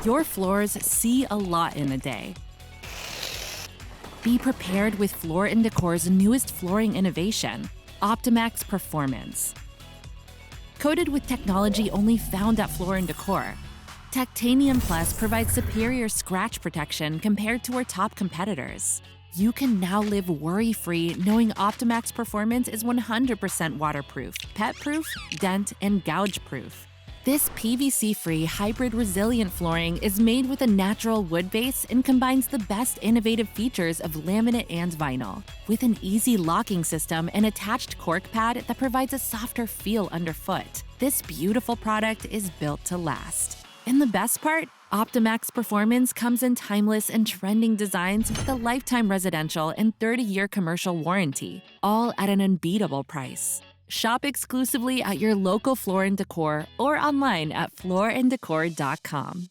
Your floors see a lot in a day. Be prepared with Floor Decor's newest flooring innovation, Optimax Performance. Coated with technology only found at Floor Decor, Techtanium Plus provides superior scratch protection compared to our top competitors. You can now live worry-free knowing Optimax Performance is 100% waterproof, pet-proof, dent, and gouge-proof. This PVC-free hybrid resilient flooring is made with a natural wood base and combines the best innovative features of laminate and vinyl, with an easy locking system and attached cork pad that provides a softer feel underfoot. This beautiful product is built to last. And the best part? Optimax Performance comes in timeless and trending designs with a lifetime residential and 30-year commercial warranty, all at an unbeatable price. Shop exclusively at your local Floor & Decor or online at flooranddecor.com.